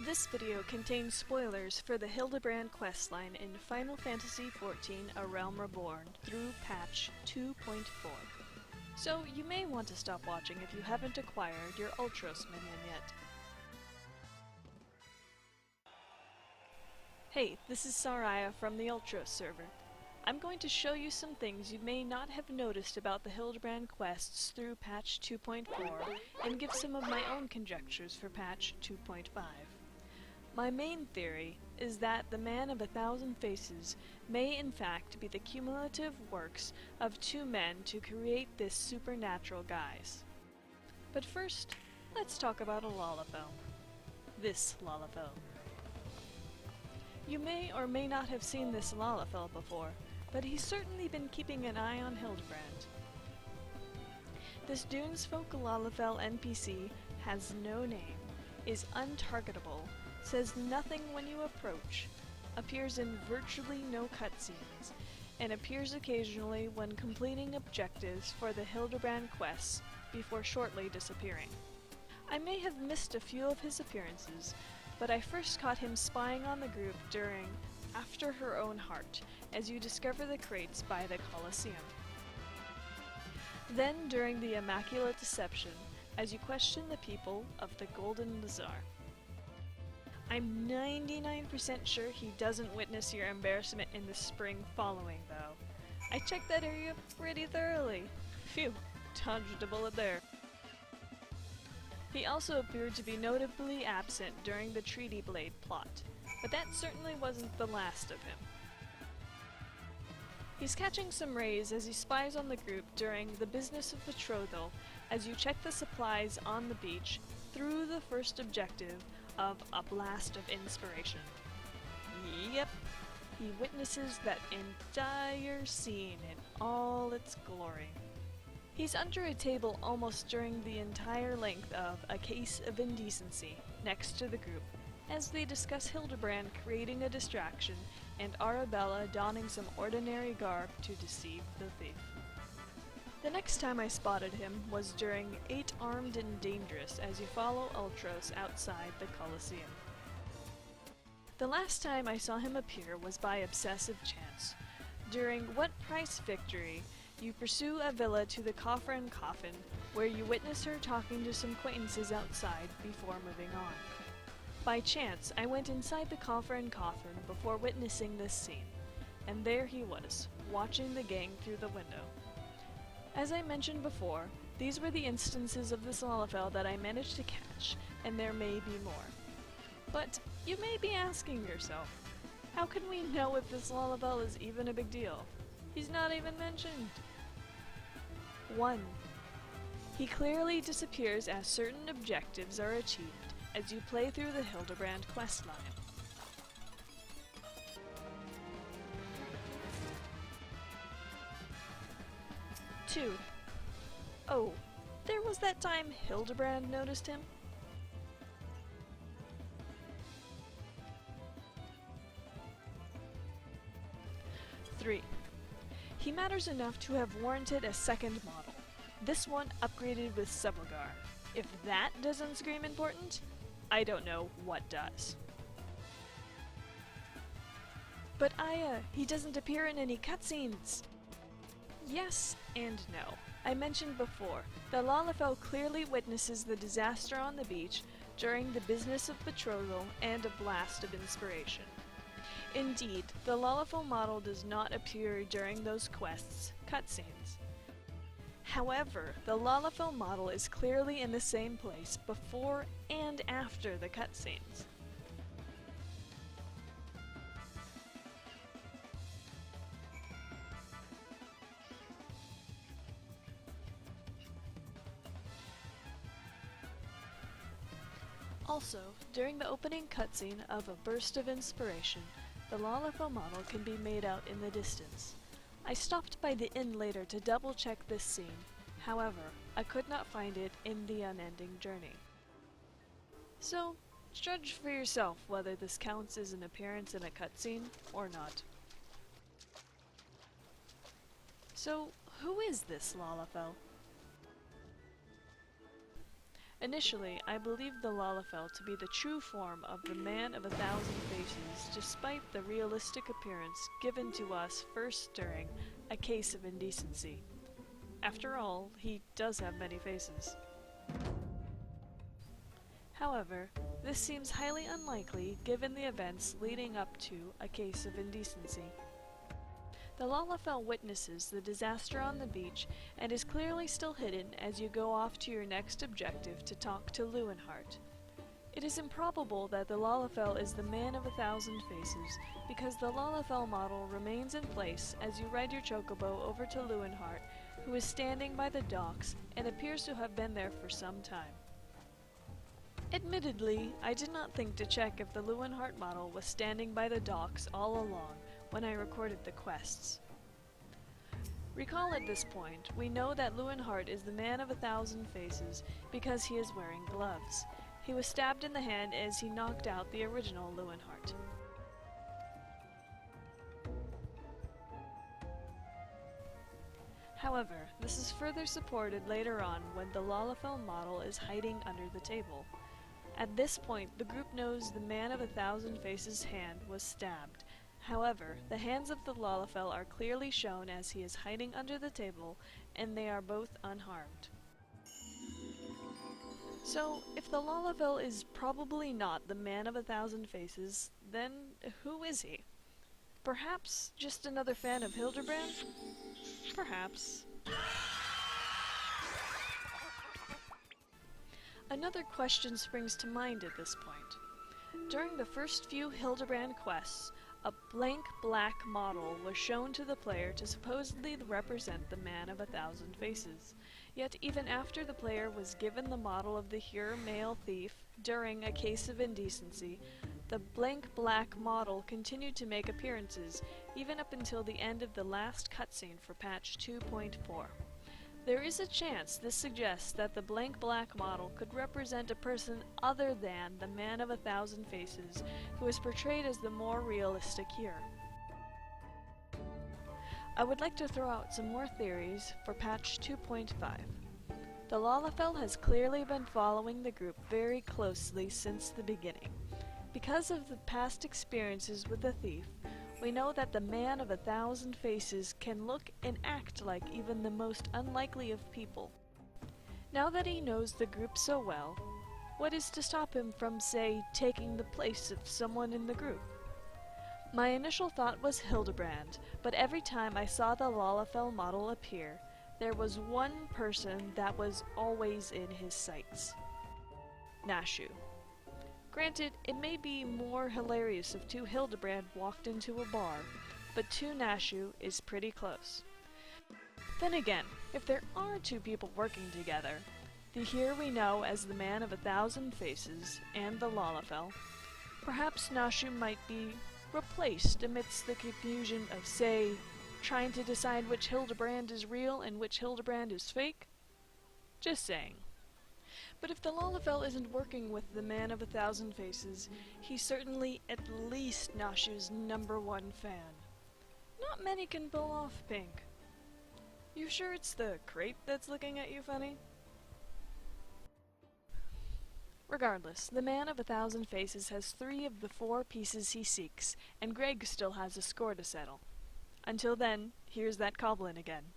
This video contains spoilers for the Hildibrand questline in Final Fantasy XIV A Realm Reborn through patch 2.4. So you may want to stop watching if you haven't acquired your Ultros minion yet. Hey, this is Sar Aya from the Ultros server. I'm going to show you some things you may not have noticed about the Hildibrand quests through patch 2.4 and give some of my own conjectures for patch 2.5. My main theory is that the Man of 1,000 Faces may in fact be the cumulative works of two men to create this supernatural guise. But first, let's talk about a Lalafell. This Lalafell. You may or may not have seen this Lalafell before, but he's certainly been keeping an eye on Hildibrand. This Dunesfolk Lalafell NPC has no name, is untargetable, says nothing when you approach, appears in virtually no cutscenes, and appears occasionally when completing objectives for the Hildibrand quests before shortly disappearing. I may have missed a few of his appearances, but I first caught him spying on the group during After Her Own Heart, as you discover the crates by the Colosseum. Then during the Immaculate Deception, as you question the people of the Golden Bazaar. I'm 99% sure he doesn't witness your embarrassment in the spring following, though. I checked that area pretty thoroughly. Phew, dodged a bullet there. He also appeared to be notably absent during the Treaty Blade plot, but that certainly wasn't the last of him. He's catching some rays as he spies on the group during the Business of Betrothal as you check the supplies on the beach through the first objective of A Blast of Inspiration. Yep, he witnesses that entire scene in all its glory. He's under a table almost during the entire length of A Case of Indecency next to the group, as they discuss Hildibrand creating a distraction and Arabella donning some ordinary garb to deceive the thief. The next time I spotted him was during 8 Armed and Dangerous as you follow Ultros outside the Colosseum. The last time I saw him appear was by obsessive chance. During What Price Victory, you pursue Avila to the Coffer and Coffin, where you witness her talking to some acquaintances outside before moving on. By chance, I went inside the Coffer and Coffin before witnessing this scene, and there he was, watching the gang through the window. As I mentioned before, these were the instances of this Lalafell that I managed to catch, and there may be more. But you may be asking yourself, how can we know if this Lalafell is even a big deal? He's not even mentioned. 1. He clearly disappears as certain objectives are achieved as you play through the Hildibrand questline. 2. Oh, there was that time Hildibrand noticed him. 3. He matters enough to have warranted a second model, this one upgraded with Subligar. If that doesn't scream important, I don't know what does. But Aya, he doesn't appear in any cutscenes! Yes and no. I mentioned before, the Lalafell clearly witnesses the disaster on the beach during the Business of Betrothal and A Blast of Inspiration. Indeed, the Lalafell model does not appear during those quests' cutscenes. However, the Lalafell model is clearly in the same place before and after the cutscenes. Also, during the opening cutscene of A Burst of Inspiration, the Lalafell model can be made out in the distance. I stopped by the inn later to double check this scene, however, I could not find it in the unending journey. So, judge for yourself whether this counts as an appearance in a cutscene or not. So, who is this Lalafell? Initially, I believed the Lalafell to be the true form of the Man of 1,000 Faces, despite the realistic appearance given to us first during A Case of Indecency. After all, he does have many faces. However, this seems highly unlikely given the events leading up to A Case of Indecency. The Lalafell witnesses the disaster on the beach and is clearly still hidden as you go off to your next objective to talk to Leeuwenhart. It is improbable that the Lalafell is the Man of 1,000 Faces, because the Lalafell model remains in place as you ride your chocobo over to Leeuwenhart, who is standing by the docks and appears to have been there for some time. Admittedly, I did not think to check if the Leeuwenhart model was standing by the docks all along when I recorded the quests. Recall at this point, we know that Leeuwenhart is the Man of 1,000 Faces because he is wearing gloves. He was stabbed in the hand as he knocked out the original Leeuwenhart. However, this is further supported later on when the Lalafell model is hiding under the table. At this point, the group knows the Man of 1,000 Faces' hand was stabbed. However, the hands of the Lalafell are clearly shown as he is hiding under the table, and they are both unharmed. So, if the Lalafell is probably not the Man of 1,000 Faces, then who is he? Perhaps just another fan of Hildibrand? Perhaps. Another question springs to mind at this point. During the first few Hildibrand quests, a blank black model was shown to the player to supposedly represent the Man of 1,000 Faces. Yet even after the player was given the model of the Hur male thief during A Case of Indecency, the blank black model continued to make appearances, even up until the end of the last cutscene for patch 2.4. There is a chance this suggests that the blank black model could represent a person other than the Man of 1,000 Faces, who is portrayed as the more realistic Hur. I would like to throw out some more theories for patch 2.5. The Lalafell has clearly been following the group very closely since the beginning. Because of the past experiences with the thief, we know that the Man of 1,000 Faces can look and act like even the most unlikely of people. Now that he knows the group so well, what is to stop him from, say, taking the place of someone in the group? My initial thought was Hildibrand, but every time I saw the Lalafell model appear, there was one person that was always in his sights. Nashu. Granted, it may be more hilarious if two Hildibrand walked into a bar, but two Nashu is pretty close. Then again, if there are two people working together, the Hur we know as the Man of 1,000 Faces and the Lalafell, perhaps Nashu might be replaced amidst the confusion of, say, trying to decide which Hildibrand is real and which Hildibrand is fake? Just saying. But if the Lalafell isn't working with the Man of 1,000 Faces, he's certainly at least Nashu's #1 fan. Not many can pull off pink. You sure it's the crate that's looking at you funny? Regardless, the Man of 1,000 Faces has 3 of the 4 pieces he seeks, and Greg still has a score to settle. Until then, here's that Coblin again.